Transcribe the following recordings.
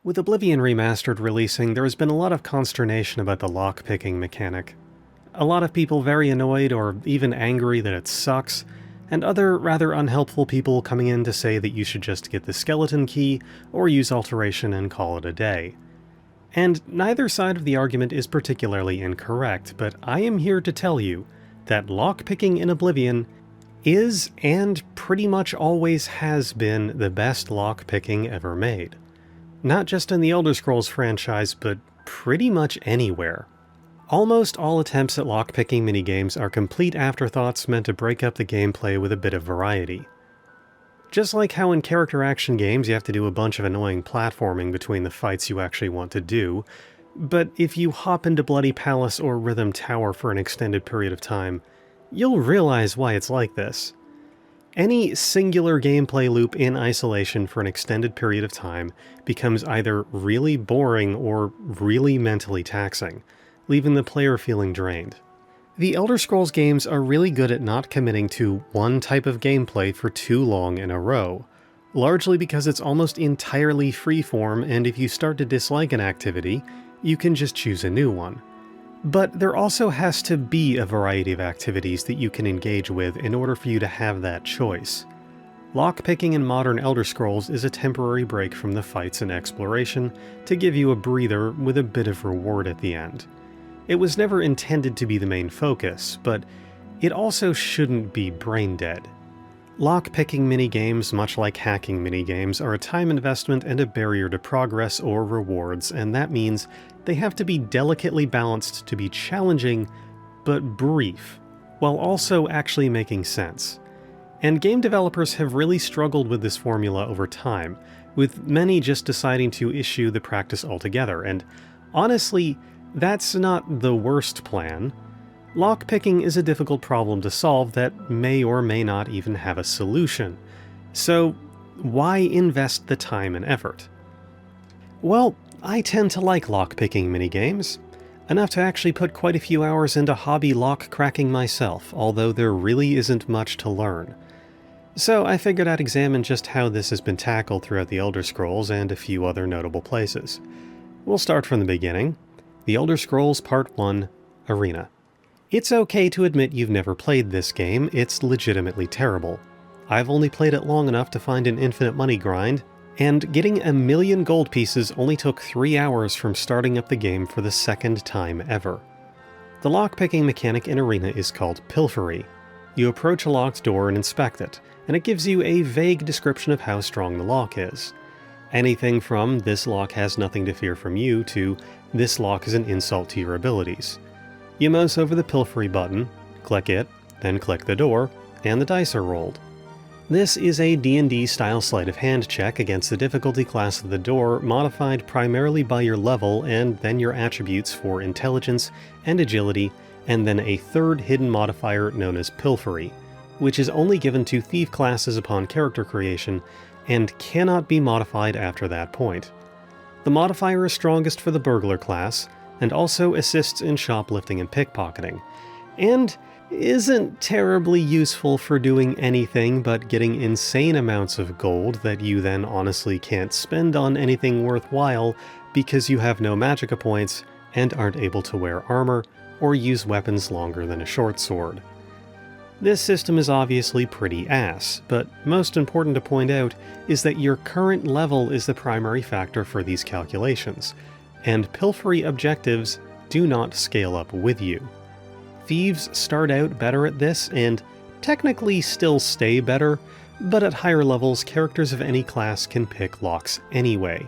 With Oblivion Remastered releasing, there has been a lot of consternation about the lockpicking mechanic. A lot of people very annoyed or even angry that it sucks, and other rather unhelpful people coming in to say that you should just get the skeleton key or use alteration and call it a day. And neither side of the argument is particularly incorrect, but I am here to tell you that lockpicking in Oblivion is, and pretty much always has been, the best lockpicking ever made. Not just in the Elder Scrolls franchise, but pretty much anywhere. Almost all attempts at lockpicking minigames are complete afterthoughts meant to break up the gameplay with a bit of variety. Just like how in character action games you have to do a bunch of annoying platforming between the fights you actually want to do, but if you hop into Bloody Palace or Rhythm Tower for an extended period of time, you'll realize why it's like this. Any singular gameplay loop in isolation for an extended period of time becomes either really boring or really mentally taxing, leaving the player feeling drained. The Elder Scrolls games are really good at not committing to one type of gameplay for too long in a row, largely because it's almost entirely freeform, and if you start to dislike an activity, you can just choose a new one. But there also has to be a variety of activities that you can engage with in order for you to have that choice. Lockpicking in modern Elder Scrolls is a temporary break from the fights and exploration to give you a breather with a bit of reward at the end. It was never intended to be the main focus, but it also shouldn't be brain dead. Lockpicking minigames, much like hacking minigames, are a time investment and a barrier to progress or rewards, and that means they have to be delicately balanced to be challenging, but brief, while also actually making sense. And game developers have really struggled with this formula over time, with many just deciding to issue the practice altogether, and honestly, that's not the worst plan. Lockpicking is a difficult problem to solve that may or may not even have a solution. So, why invest the time and effort? Well, I tend to like lockpicking minigames, enough to actually put quite a few hours into hobby lock cracking myself, although there really isn't much to learn. So I figured I'd examine just how this has been tackled throughout the Elder Scrolls and a few other notable places. We'll start from the beginning. The Elder Scrolls Part 1, Arena. It's okay to admit you've never played this game, it's legitimately terrible. I've only played it long enough to find an infinite money grind, and getting 1,000,000 gold pieces only took 3 hours from starting up the game for the second time ever. The lockpicking mechanic in Arena is called Pilfery. You approach a locked door and inspect it, and it gives you a vague description of how strong the lock is. Anything from "this lock has nothing to fear from you" to "this lock is an insult to your abilities." You mouse over the Pilfery button, click it, then click the door, and the dice are rolled. This is a D&D style sleight of hand check against the difficulty class of the door, modified primarily by your level and then your attributes for intelligence and agility, and then a third hidden modifier known as Pilfery, which is only given to thief classes upon character creation and cannot be modified after that point. The modifier is strongest for the burglar class, and also assists in shoplifting and pickpocketing, and isn't terribly useful for doing anything but getting insane amounts of gold that you then honestly can't spend on anything worthwhile because you have no magicka points and aren't able to wear armor or use weapons longer than a short sword. This system is obviously pretty ass, but most important to point out is that your current level is the primary factor for these calculations, and Pilfery objectives do not scale up with you. Thieves start out better at this, and technically still stay better, but at higher levels, characters of any class can pick locks anyway.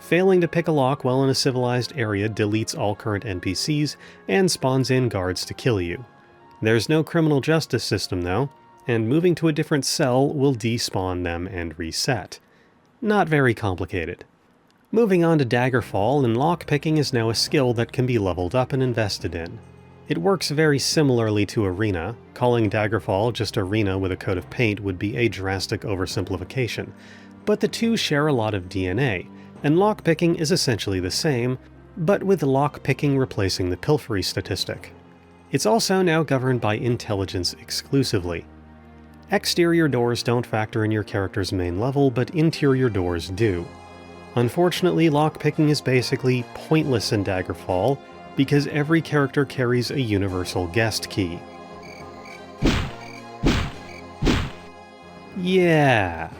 Failing to pick a lock while in a civilized area deletes all current NPCs and spawns in guards to kill you. There's no criminal justice system though, and moving to a different cell will despawn them and reset. Not very complicated. Moving on to Daggerfall, and lockpicking is now a skill that can be leveled up and invested in. It works very similarly to Arena. Calling Daggerfall just Arena with a coat of paint would be a drastic oversimplification, but the two share a lot of DNA, and lockpicking is essentially the same, but with lockpicking replacing the Pilfery statistic. It's also now governed by intelligence exclusively. Exterior doors don't factor in your character's main level, but interior doors do. Unfortunately, lockpicking is basically pointless in Daggerfall, because every character carries a universal guest key. Yeah,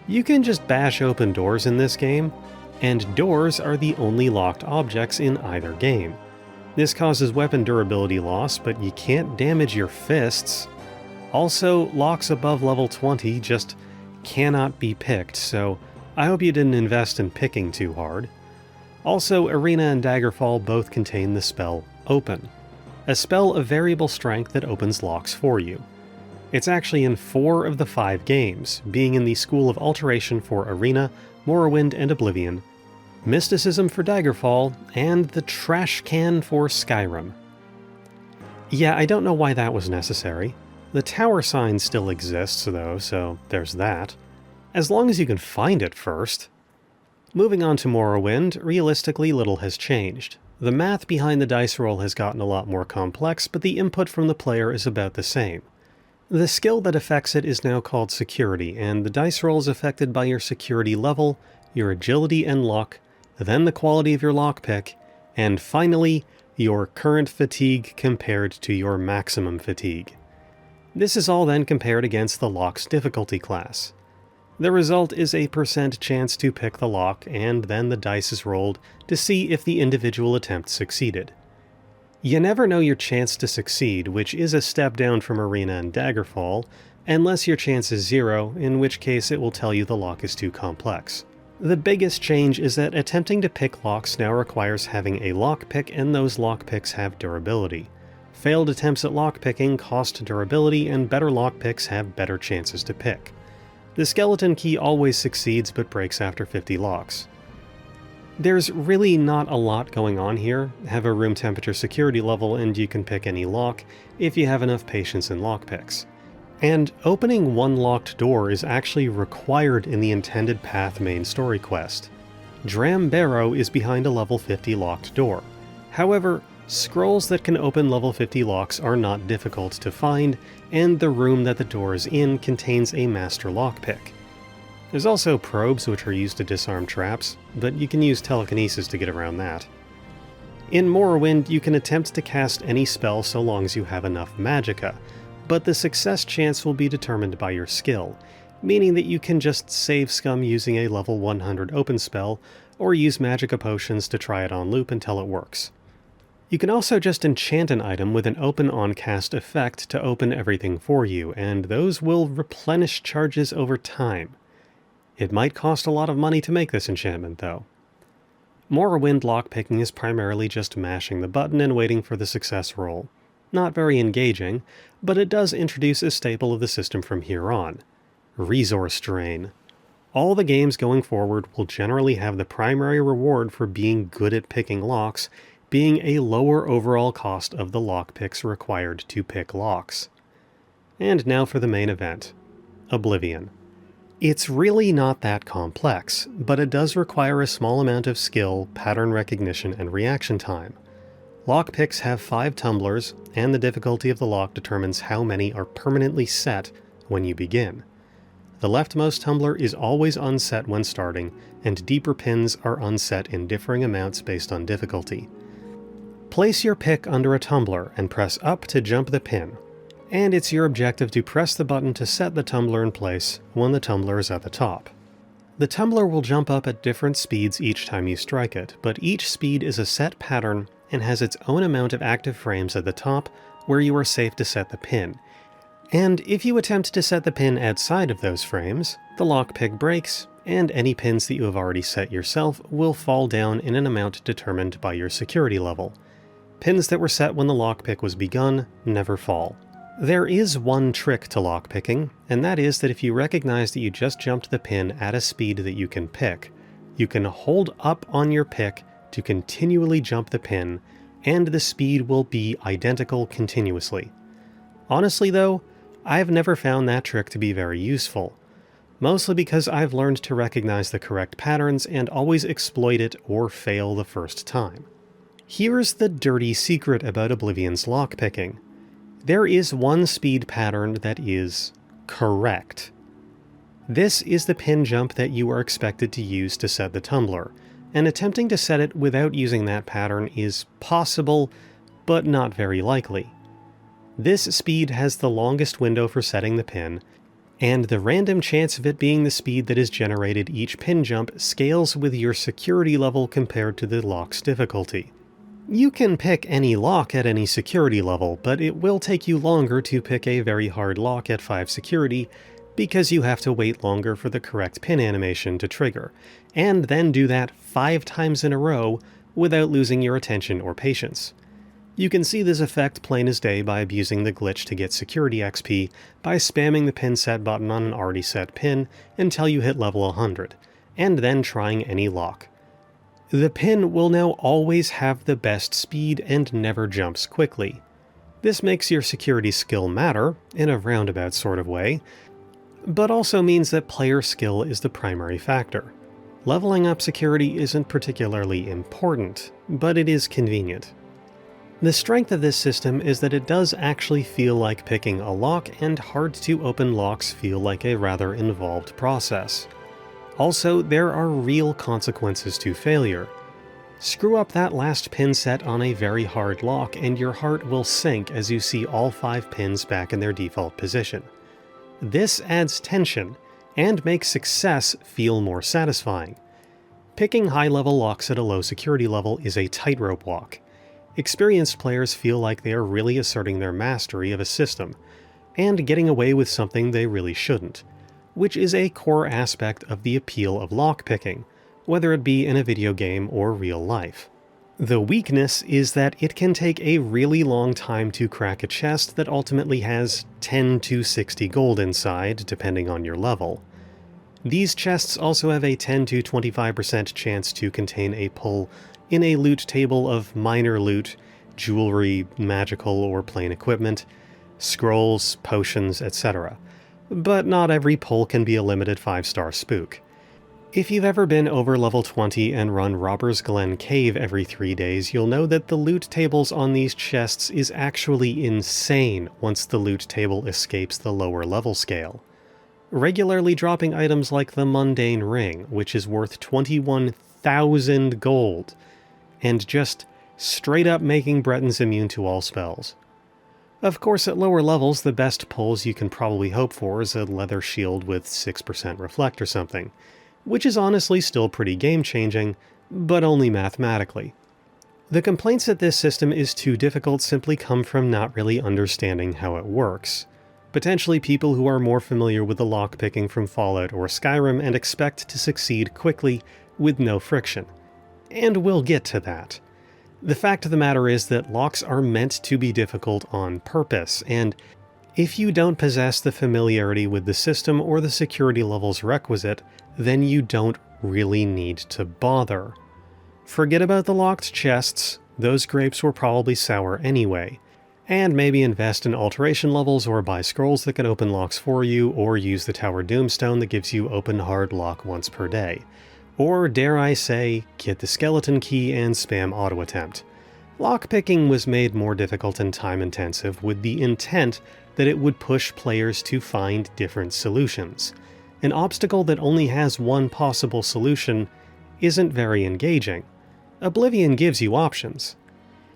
you can just bash open doors in this game, and doors are the only locked objects in either game. This causes weapon durability loss, but you can't damage your fists. Also, locks above level 20 just cannot be picked, so I hope you didn't invest in picking too hard. Also, Arena and Daggerfall both contain the spell Open, a spell of variable strength that opens locks for you. It's actually in 4 of the 5 games, being in the School of Alteration for Arena, Morrowind, and Oblivion, Mysticism for Daggerfall, and the Trash Can for Skyrim. Yeah, I don't know why that was necessary. The tower sign still exists, though, so there's that. As long as you can find it first. Moving on to Morrowind, realistically little has changed. The math behind the dice roll has gotten a lot more complex, but the input from the player is about the same. The skill that affects it is now called Security, and the dice roll is affected by your security level, your agility and luck, then the quality of your lockpick, and finally, your current fatigue compared to your maximum fatigue. This is all then compared against the lock's difficulty class. The result is a % chance to pick the lock, and then the dice is rolled to see if the individual attempt succeeded. You never know your chance to succeed, which is a step down from Arena and Daggerfall, unless your chance is 0, in which case it will tell you the lock is too complex. The biggest change is that attempting to pick locks now requires having a lockpick, and those lockpicks have durability. Failed attempts at lockpicking cost durability, and better lockpicks have better chances to pick. The skeleton key always succeeds but breaks after 50 locks. There's really not a lot going on here. Have a room temperature security level and you can pick any lock if you have enough patience in lockpicks. And opening one locked door is actually required in the intended path main story quest. Dram Barrow is behind a level 50 locked door. However, scrolls that can open level 50 locks are not difficult to find, and the room that the door is in contains a master lockpick. There's also probes which are used to disarm traps, but you can use telekinesis to get around that. In Morrowind, you can attempt to cast any spell so long as you have enough magicka, but the success chance will be determined by your skill, meaning that you can just save scum using a level 100 open spell, or use magicka potions to try it on loop until it works. You can also just enchant an item with an open on cast effect to open everything for you, and those will replenish charges over time. It might cost a lot of money to make this enchantment, though. Morrowind lockpicking is primarily just mashing the button and waiting for the success roll. Not very engaging, but it does introduce a staple of the system from here on: resource drain. All the games going forward will generally have the primary reward for being good at picking locks being a lower overall cost of the lockpicks required to pick locks. And now for the main event: Oblivion. It's really not that complex, but it does require a small amount of skill, pattern recognition, and reaction time. Lockpicks have 5 tumblers, and the difficulty of the lock determines how many are permanently set when you begin. The leftmost tumbler is always unset when starting, and deeper pins are unset in differing amounts based on difficulty. Place your pick under a tumbler and press up to jump the pin, and it's your objective to press the button to set the tumbler in place when the tumbler is at the top. The tumbler will jump up at different speeds each time you strike it, but each speed is a set pattern and has its own amount of active frames at the top where you are safe to set the pin. And if you attempt to set the pin outside of those frames, the lockpick breaks, and any pins that you have already set yourself will fall down in an amount determined by your security level. Pins that were set when the lockpick was begun never fall. There is one trick to lockpicking, and that is that if you recognize that you just jumped the pin at a speed that you can pick, you can hold up on your pick to continually jump the pin, and the speed will be identical continuously. Honestly though, I've never found that trick to be very useful, mostly because I've learned to recognize the correct patterns and always exploit it or fail the first time. Here's the dirty secret about Oblivion's lockpicking. There is one speed pattern that is correct. This is the pin jump that you are expected to use to set the tumbler, and attempting to set it without using that pattern is possible, but not very likely. This speed has the longest window for setting the pin, and the random chance of it being the speed that is generated each pin jump scales with your security level compared to the lock's difficulty. You can pick any lock at any security level, but it will take you longer to pick a very hard lock at 5 security because you have to wait longer for the correct pin animation to trigger, and then do that 5 times in a row without losing your attention or patience. You can see this effect plain as day by abusing the glitch to get security XP by spamming the pin set button on an already set pin until you hit level 100, and then trying any lock. The pin will now always have the best speed and never jumps quickly. This makes your security skill matter, in a roundabout sort of way, but also means that player skill is the primary factor. Leveling up security isn't particularly important, but it is convenient. The strength of this system is that it does actually feel like picking a lock, and hard-to-open locks feel like a rather involved process. Also, there are real consequences to failure. Screw up that last pin set on a very hard lock and your heart will sink as you see all 5 pins back in their default position. This adds tension, and makes success feel more satisfying. Picking high-level locks at a low security level is a tightrope walk. Experienced players feel like they are really asserting their mastery of a system, and getting away with something they really shouldn't, which is a core aspect of the appeal of lockpicking, whether it be in a video game or real life. The weakness is that it can take a really long time to crack a chest that ultimately has 10 to 60 gold inside, depending on your level. These chests also have a 10 to 25% chance to contain a pull in a loot table of minor loot, jewelry, magical or plain equipment, scrolls, potions, etc. But not every pull can be a limited 5-star spook. If you've ever been over level 20 and run Robber's Glen Cave every 3 days, you'll know that the loot tables on these chests is actually insane once the loot table escapes the lower level scale. Regularly dropping items like the Mundane Ring, which is worth 21,000 gold, and just straight up making Bretons immune to all spells. Of course, at lower levels, the best pulls you can probably hope for is a leather shield with 6% reflect or something, which is honestly still pretty game-changing, but only mathematically. The complaints that this system is too difficult simply come from not really understanding how it works. Potentially people who are more familiar with the lockpicking from Fallout or Skyrim and expect to succeed quickly with no friction. And we'll get to that. The fact of the matter is that locks are meant to be difficult on purpose, and if you don't possess the familiarity with the system or the security levels requisite, then you don't really need to bother. Forget about the locked chests, those grapes were probably sour anyway, and maybe invest in alteration levels or buy scrolls that can open locks for you, or use the Tower Doomstone that gives you open hard lock once per day. Or, dare I say, get the skeleton key and spam auto-attempt. Lockpicking was made more difficult and time-intensive with the intent that it would push players to find different solutions. An obstacle that only has one possible solution isn't very engaging. Oblivion gives you options.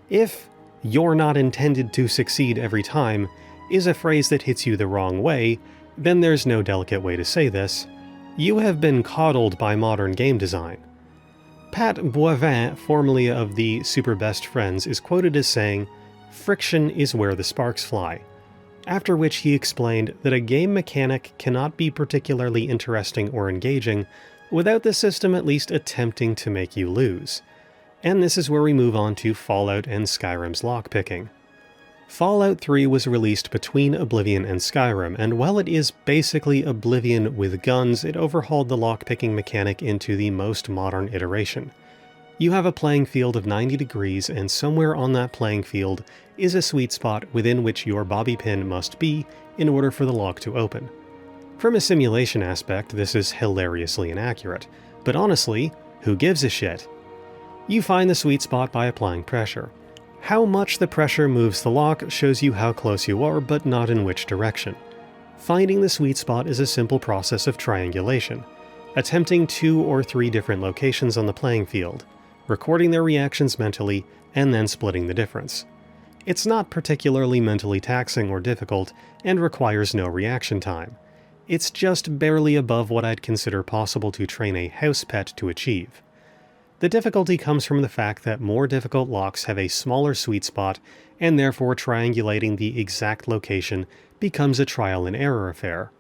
If "you're not intended to succeed every time" is a phrase that hits you the wrong way, then there's no delicate way to say this. You have been coddled by modern game design. Pat Boivin, formerly of the Super Best Friends, is quoted as saying, "Friction is where the sparks fly," after which he explained that a game mechanic cannot be particularly interesting or engaging without the system at least attempting to make you lose. And this is where we move on to Fallout and Skyrim's lockpicking. Fallout 3 was released between Oblivion and Skyrim, and while it is basically Oblivion with guns, it overhauled the lockpicking mechanic into the most modern iteration. You have a playing field of 90 degrees, and somewhere on that playing field is a sweet spot within which your bobby pin must be in order for the lock to open. From a simulation aspect, this is hilariously inaccurate, but honestly, who gives a shit? You find the sweet spot by applying pressure. How much the pressure moves the lock shows you how close you are, but not in which direction. Finding the sweet spot is a simple process of triangulation, attempting 2 or 3 different locations on the playing field, recording their reactions mentally, and then splitting the difference. It's not particularly mentally taxing or difficult, and requires no reaction time. It's just barely above what I'd consider possible to train a house pet to achieve. The difficulty comes from the fact that more difficult locks have a smaller sweet spot, and therefore triangulating the exact location becomes a trial and error affair.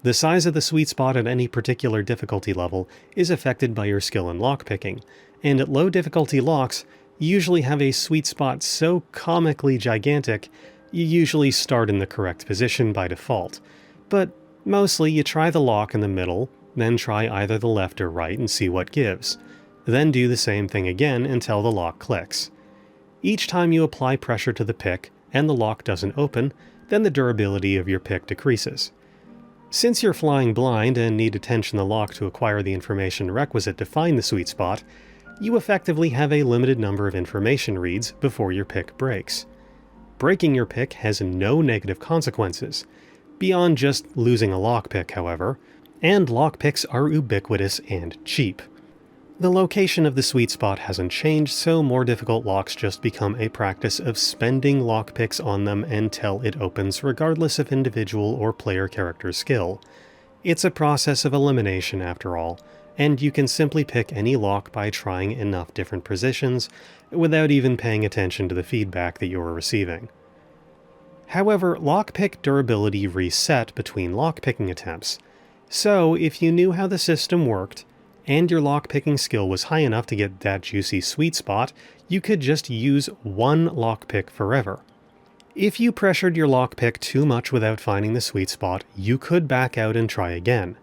The size of the sweet spot at any particular difficulty level is affected by your skill in lockpicking, and at low difficulty locks usually have a sweet spot so comically gigantic, you usually start in the correct position by default. But mostly you try the lock in the middle, then try either the left or right and see what gives. Then do the same thing again until the lock clicks. Each time you apply pressure to the pick and the lock doesn't open, then the durability of your pick decreases. Since you're flying blind and need to tension the lock to acquire the information requisite to find the sweet spot, you effectively have a limited number of information reads before your pick breaks. Breaking your pick has no negative consequences, beyond just losing a lockpick, however, and lockpicks are ubiquitous and cheap. The location of the sweet spot hasn't changed, so more difficult locks just become a practice of spending lockpicks on them until it opens regardless of individual or player character skill. It's a process of elimination after all, and you can simply pick any lock by trying enough different positions without even paying attention to the feedback that you're receiving. However, lockpick durability reset between lockpicking attempts, so if you knew how the system worked, and your lockpicking skill was high enough to get that juicy sweet spot, you could just use one lockpick forever. If you pressured your lockpick too much without finding the sweet spot, you could back out and try again,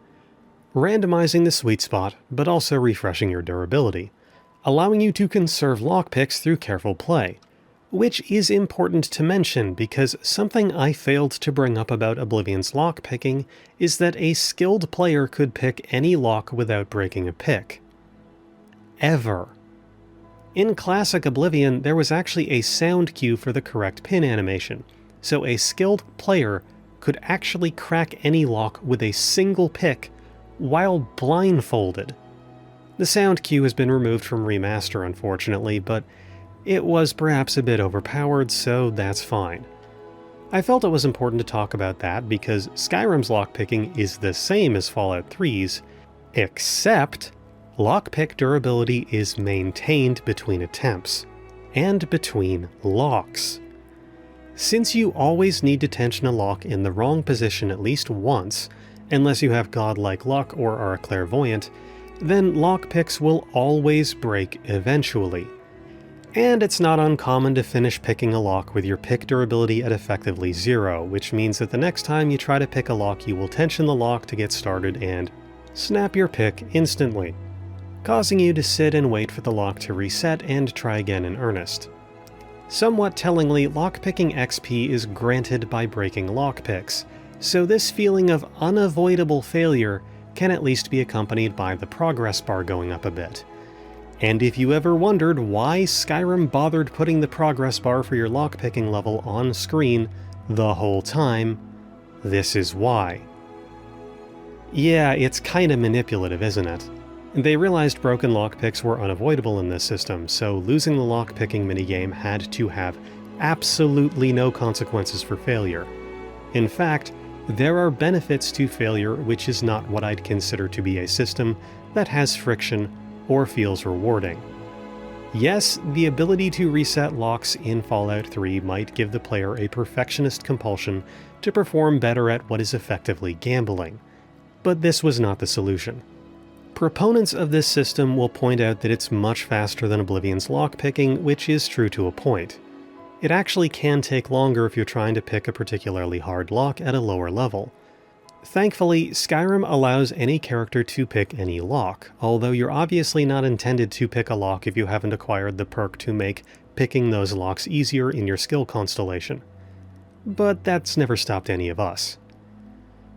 randomizing the sweet spot, but also refreshing your durability, allowing you to conserve lockpicks through careful play. Which is important to mention because something I failed to bring up about Oblivion's lockpicking is that a skilled player could pick any lock without breaking a pick. Ever. In classic Oblivion, there was actually a sound cue for the correct pin animation, so a skilled player could actually crack any lock with a single pick while blindfolded. The sound cue has been removed from Remaster, unfortunately, but it was perhaps a bit overpowered, so that's fine. I felt it was important to talk about that because Skyrim's lockpicking is the same as Fallout 3's, except lockpick durability is maintained between attempts, and between locks. Since you always need to tension a lock in the wrong position at least once, unless you have godlike luck or are a clairvoyant, then lockpicks will always break eventually. And it's not uncommon to finish picking a lock with your pick durability at effectively 0, which means that the next time you try to pick a lock you will tension the lock to get started and snap your pick instantly, causing you to sit and wait for the lock to reset and try again in earnest. Somewhat tellingly, lockpicking XP is granted by breaking lockpicks, so this feeling of unavoidable failure can at least be accompanied by the progress bar going up a bit. And if you ever wondered why Skyrim bothered putting the progress bar for your lockpicking level on screen the whole time, this is why. Yeah, it's kinda manipulative, isn't it? They realized broken lockpicks were unavoidable in this system, so losing the lockpicking minigame had to have absolutely no consequences for failure. In fact, there are benefits to failure, which is not what I'd consider to be a system that has friction or feels rewarding. Yes, the ability to reset locks in Fallout 3 might give the player a perfectionist compulsion to perform better at what is effectively gambling, but this was not the solution. Proponents of this system will point out that it's much faster than Oblivion's lockpicking, which is true to a point. It actually can take longer if you're trying to pick a particularly hard lock at a lower level. Thankfully, Skyrim allows any character to pick any lock, although you're obviously not intended to pick a lock if you haven't acquired the perk to make picking those locks easier in your skill constellation. But that's never stopped any of us.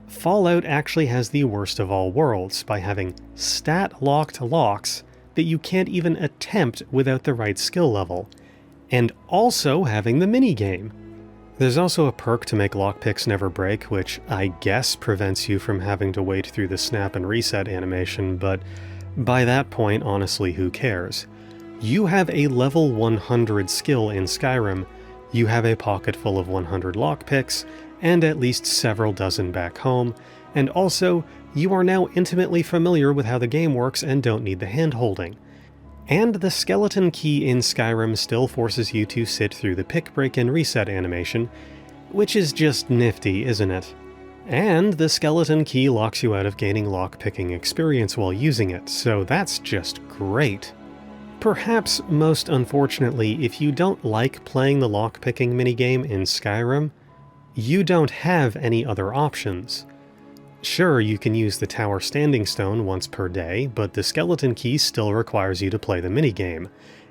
Fallout actually has the worst of all worlds by having stat-locked locks that you can't even attempt without the right skill level, and also having the minigame. There's also a perk to make lockpicks never break, which I guess prevents you from having to wait through the snap and reset animation, but by that point, honestly, who cares? You have a level 100 skill in Skyrim, you have a pocket full of 100 lockpicks, and at least several dozen back home, and also, you are now intimately familiar with how the game works and don't need the hand-holding. And the skeleton key in Skyrim still forces you to sit through the pick, break, and reset animation, which is just nifty, isn't it? And the skeleton key locks you out of gaining lockpicking experience while using it, so that's just great. Perhaps most unfortunately, if you don't like playing the lockpicking minigame in Skyrim, you don't have any other options. Sure, you can use the Tower Standing Stone once per day, but the skeleton key still requires you to play the minigame,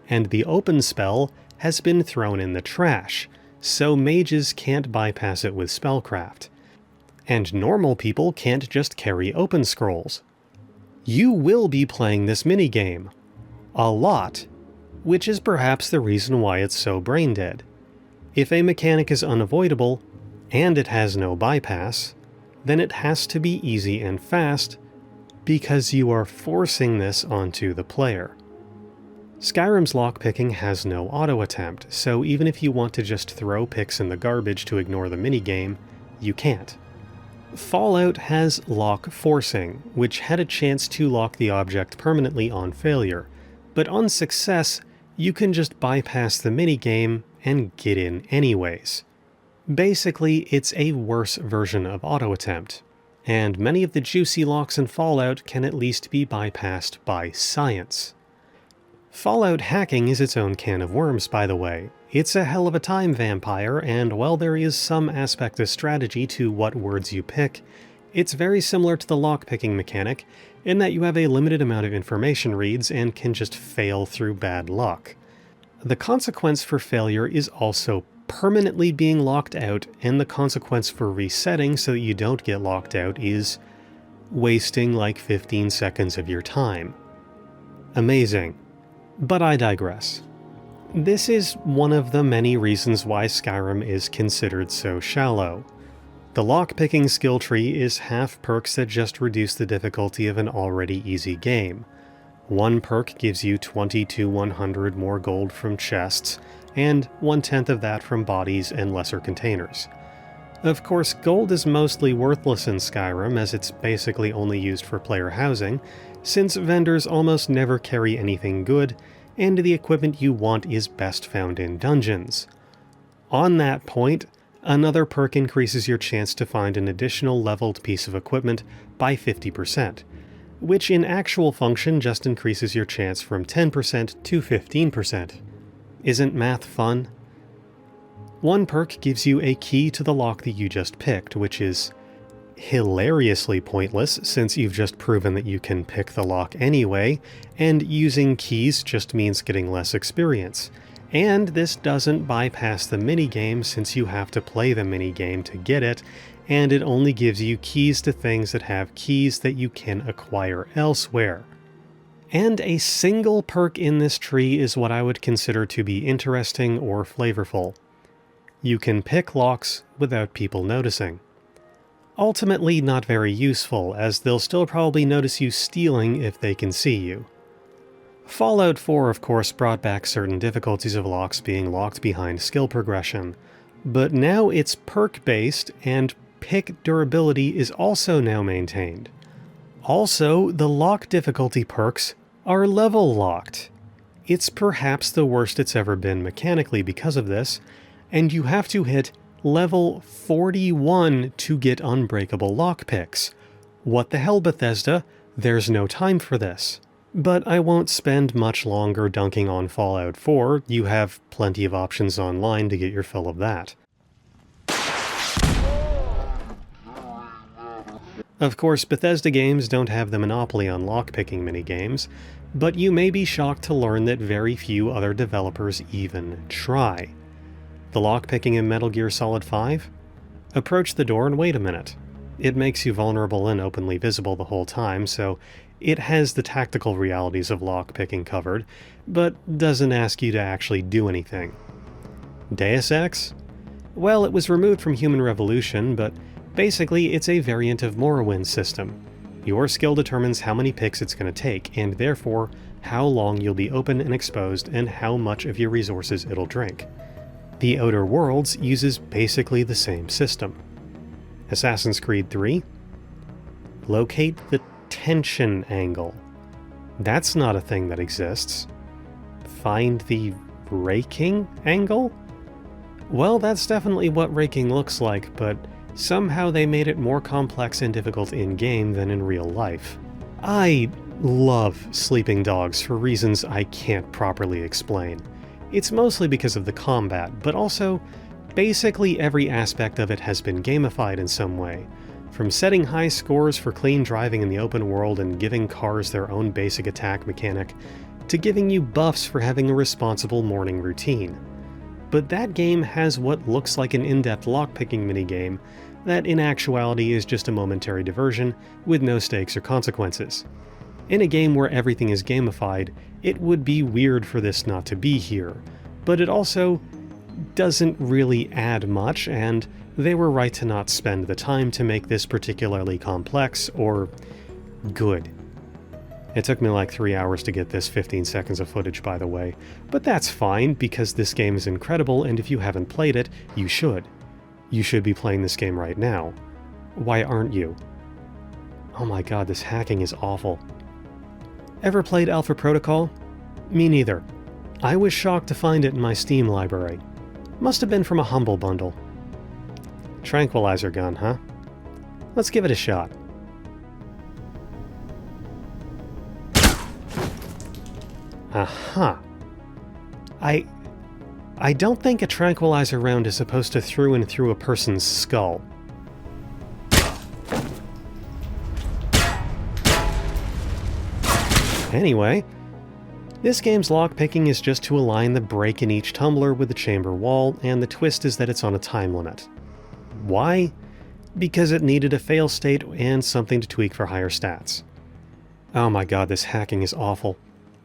and the open spell has been thrown in the trash, so mages can't bypass it with spellcraft. And normal people can't just carry open scrolls. You will be playing this minigame. A lot. Which is perhaps the reason why it's so brain-dead. If a mechanic is unavoidable, and it has no bypass, then it has to be easy and fast, because you are forcing this onto the player. Skyrim's lockpicking has no auto-attempt, so even if you want to just throw picks in the garbage to ignore the minigame, you can't. Fallout has lock forcing, which had a chance to lock the object permanently on failure, but on success, you can just bypass the minigame and get in anyways. Basically, it's a worse version of auto-attempt, and many of the juicy locks in Fallout can at least be bypassed by science. Fallout hacking is its own can of worms, by the way. It's a hell of a time vampire, and while there is some aspect of strategy to what words you pick, it's very similar to the lockpicking mechanic, in that you have a limited amount of information reads and can just fail through bad luck. The consequence for failure is also permanently being locked out, and the consequence for resetting so that you don't get locked out is wasting like 15 seconds of your time. Amazing. But I digress. This is one of the many reasons why Skyrim is considered so shallow. The lockpicking skill tree is half perks that just reduce the difficulty of an already easy game. One perk gives you 20 to 100 more gold from chests, and 1/10 of that from bodies and lesser containers. Of course, gold is mostly worthless in Skyrim, as it's basically only used for player housing, since vendors almost never carry anything good, and the equipment you want is best found in dungeons. On that point, another perk increases your chance to find an additional leveled piece of equipment by 50%, which in actual function just increases your chance from 10% to 15%. Isn't math fun? One perk gives you a key to the lock that you just picked, which is hilariously pointless since you've just proven that you can pick the lock anyway, and using keys just means getting less experience. And this doesn't bypass the minigame since you have to play the minigame to get it, and it only gives you keys to things that have keys that you can acquire elsewhere. And a single perk in this tree is what I would consider to be interesting or flavorful. You can pick locks without people noticing. Ultimately not very useful, as they'll still probably notice you stealing if they can see you. Fallout 4 of course brought back certain difficulties of locks being locked behind skill progression, but now it's perk-based and pick durability is also now maintained. Also, the lock difficulty perks are level locked. It's perhaps the worst it's ever been mechanically because of this, and you have to hit level 41 to get unbreakable lockpicks. What the hell, Bethesda? There's no time for this. But I won't spend much longer dunking on Fallout 4, you have plenty of options online to get your fill of that. Of course, Bethesda games don't have the monopoly on lockpicking minigames, but you may be shocked to learn that very few other developers even try. The lockpicking in Metal Gear Solid 5? Approach the door and wait a minute. It makes you vulnerable and openly visible the whole time, so it has the tactical realities of lockpicking covered, but doesn't ask you to actually do anything. Deus Ex? Well, it was removed from Human Revolution, but basically it's a variant of Morrowind's system. Your skill determines how many picks it's going to take, and therefore how long you'll be open and exposed and how much of your resources it'll drink. The Outer Worlds uses basically the same system. Assassin's Creed 3? Locate the tension angle. That's not a thing that exists. Find the raking angle? Well, that's definitely what raking looks like, but somehow they made it more complex and difficult in-game than in real life. I love Sleeping Dogs for reasons I can't properly explain. It's mostly because of the combat, but also, basically every aspect of it has been gamified in some way. From setting high scores for clean driving in the open world and giving cars their own basic attack mechanic, to giving you buffs for having a responsible morning routine. But that game has what looks like an in-depth lockpicking minigame that in actuality is just a momentary diversion with no stakes or consequences. In a game where everything is gamified, it would be weird for this not to be here, but it also doesn't really add much, and they were right to not spend the time to make this particularly complex or good. It took me like 3 hours to get this 15 seconds of footage, by the way, but that's fine because this game is incredible, and if you haven't played it, you should. You should be playing this game right now. Why aren't you? Oh my god, this hacking is awful. Ever played Alpha Protocol? Me neither. I was shocked to find it in my Steam library. Must have been from a Humble Bundle. Tranquilizer gun, huh? Let's give it a shot. Aha. I don't think a tranquilizer round is supposed to through and through a person's skull. Anyway, this game's lockpicking is just to align the break in each tumbler with the chamber wall, and the twist is that it's on a time limit. Why? Because it needed a fail state and something to tweak for higher stats. Oh my god, this hacking is awful.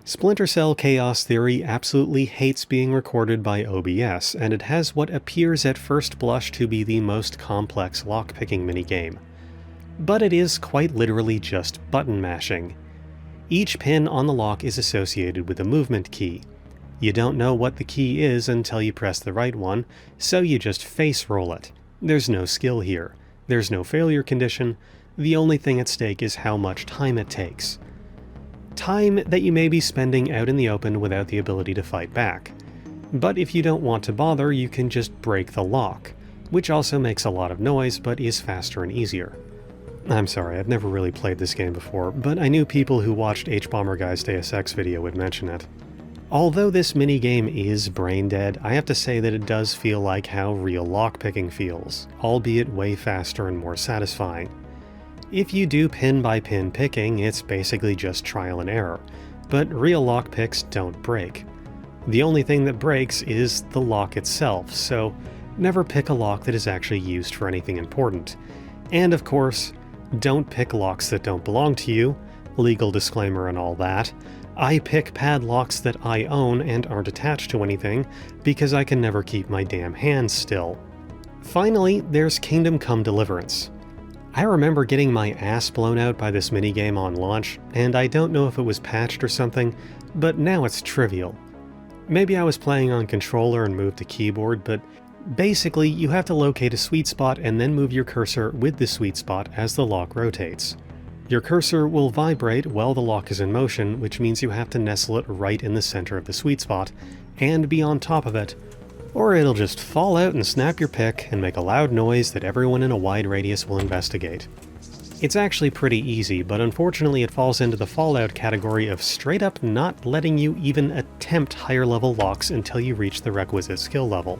Splinter Cell Chaos Theory absolutely hates being recorded by OBS, and it has what appears at first blush to be the most complex lockpicking minigame. But it is quite literally just button mashing. Each pin on the lock is associated with a movement key. You don't know what the key is until you press the right one, so you just face roll it. There's no skill here. There's no failure condition. The only thing at stake is how much time it takes. Time that you may be spending out in the open without the ability to fight back. But if you don't want to bother, you can just break the lock, which also makes a lot of noise but is faster and easier. I'm sorry, I've never really played this game before, but I knew people who watched H-Bomber Guy's Deus Ex video would mention it. Although this minigame is brain dead, I have to say that it does feel like how real lockpicking feels, albeit way faster and more satisfying. If you do pin-by-pin picking, it's basically just trial and error, but real lockpicks don't break. The only thing that breaks is the lock itself, so never pick a lock that is actually used for anything important. And of course, don't pick locks that don't belong to you, legal disclaimer and all that. I pick padlocks that I own and aren't attached to anything, because I can never keep my damn hands still. Finally, there's Kingdom Come Deliverance. I remember getting my ass blown out by this minigame on launch, and I don't know if it was patched or something, but now it's trivial. Maybe I was playing on controller and moved to keyboard, but basically you have to locate a sweet spot and then move your cursor with the sweet spot as the lock rotates. Your cursor will vibrate while the lock is in motion, which means you have to nestle it right in the center of the sweet spot, and be on top of it, or it'll just fall out and snap your pick and make a loud noise that everyone in a wide radius will investigate. It's actually pretty easy, but unfortunately it falls into the Fallout category of straight up not letting you even attempt higher level locks until you reach the requisite skill level.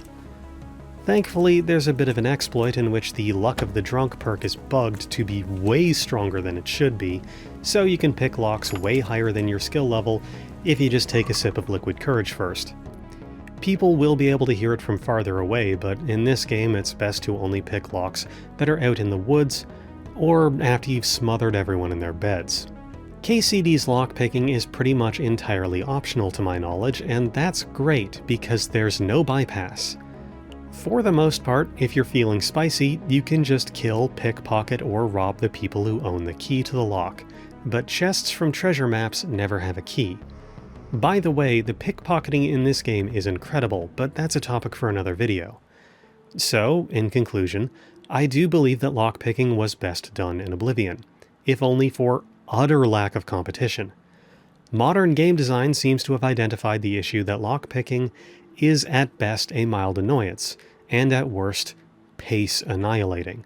Thankfully, there's a bit of an exploit in which the Luck of the Drunk perk is bugged to be way stronger than it should be, so you can pick locks way higher than your skill level if you just take a sip of liquid courage first. People will be able to hear it from farther away, but in this game it's best to only pick locks that are out in the woods, or after you've smothered everyone in their beds. KCD's lockpicking is pretty much entirely optional to my knowledge, and that's great because there's no bypass. For the most part, if you're feeling spicy, you can just kill, pickpocket, or rob the people who own the key to the lock, but chests from treasure maps never have a key. By the way, the pickpocketing in this game is incredible, but that's a topic for another video. So, in conclusion, I do believe that lockpicking was best done in Oblivion, if only for utter lack of competition. Modern game design seems to have identified the issue that lockpicking is at best a mild annoyance, and at worst, pace annihilating.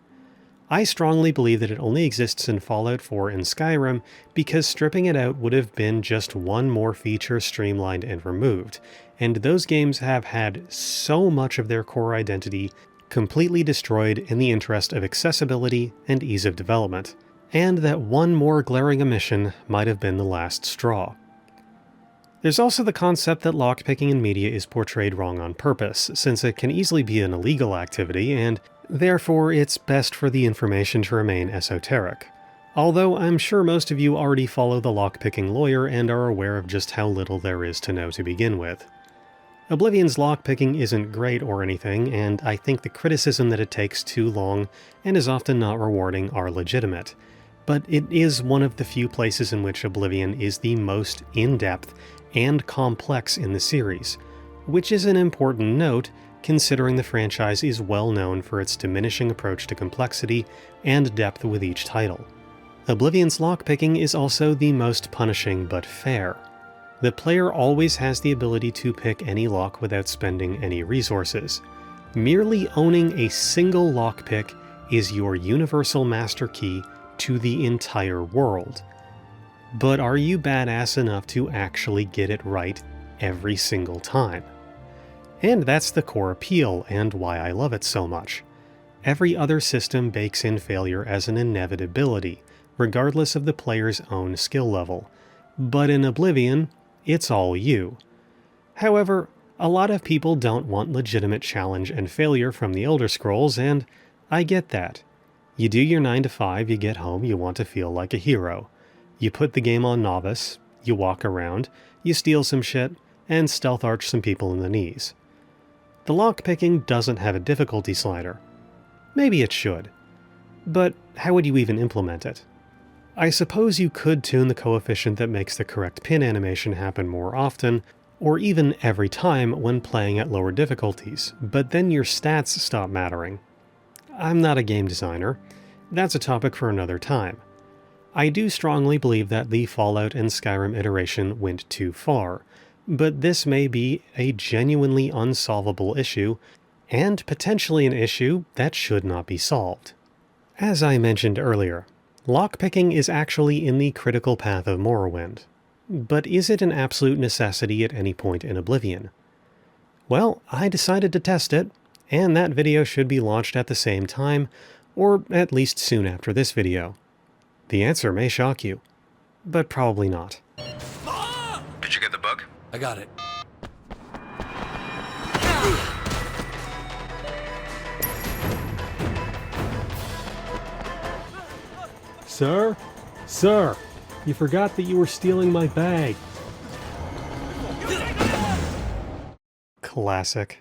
I strongly believe that it only exists in Fallout 4 and Skyrim because stripping it out would have been just one more feature streamlined and removed, and those games have had so much of their core identity completely destroyed in the interest of accessibility and ease of development, and that one more glaring omission might have been the last straw. There's also the concept that lockpicking in media is portrayed wrong on purpose, since it can easily be an illegal activity, and therefore it's best for the information to remain esoteric. Although I'm sure most of you already follow the lockpicking lawyer and are aware of just how little there is to know to begin with. Oblivion's lockpicking isn't great or anything, and I think the criticism that it takes too long and is often not rewarding are legitimate. But it is one of the few places in which Oblivion is the most in-depth and complex in the series, which is an important note considering the franchise is well known for its diminishing approach to complexity and depth with each title. Oblivion's lockpicking is also the most punishing but fair. The player always has the ability to pick any lock without spending any resources. Merely owning a single lockpick is your universal master key to the entire world. But are you badass enough to actually get it right every single time? And that's the core appeal and why I love it so much. Every other system bakes in failure as an inevitability, regardless of the player's own skill level. But in Oblivion, it's all you. However, a lot of people don't want legitimate challenge and failure from the Elder Scrolls, and I get that. You do your 9 to 5, you get home, you want to feel like a hero. You put the game on novice, you walk around, you steal some shit, and stealth arch some people in the knees. The lockpicking doesn't have a difficulty slider. Maybe it should. But how would you even implement it? I suppose you could tune the coefficient that makes the correct pin animation happen more often, or even every time when playing at lower difficulties, but then your stats stop mattering. I'm not a game designer. That's a topic for another time. I do strongly believe that the Fallout and Skyrim iteration went too far, but this may be a genuinely unsolvable issue, and potentially an issue that should not be solved. As I mentioned earlier, lockpicking is actually in the critical path of Morrowind. But is it an absolute necessity at any point in Oblivion? Well, I decided to test it, and that video should be launched at the same time, or at least soon after this video. The answer may shock you, but probably not. Did you get the book? I got it. Sir? Sir! You forgot that you were stealing my bag. Classic.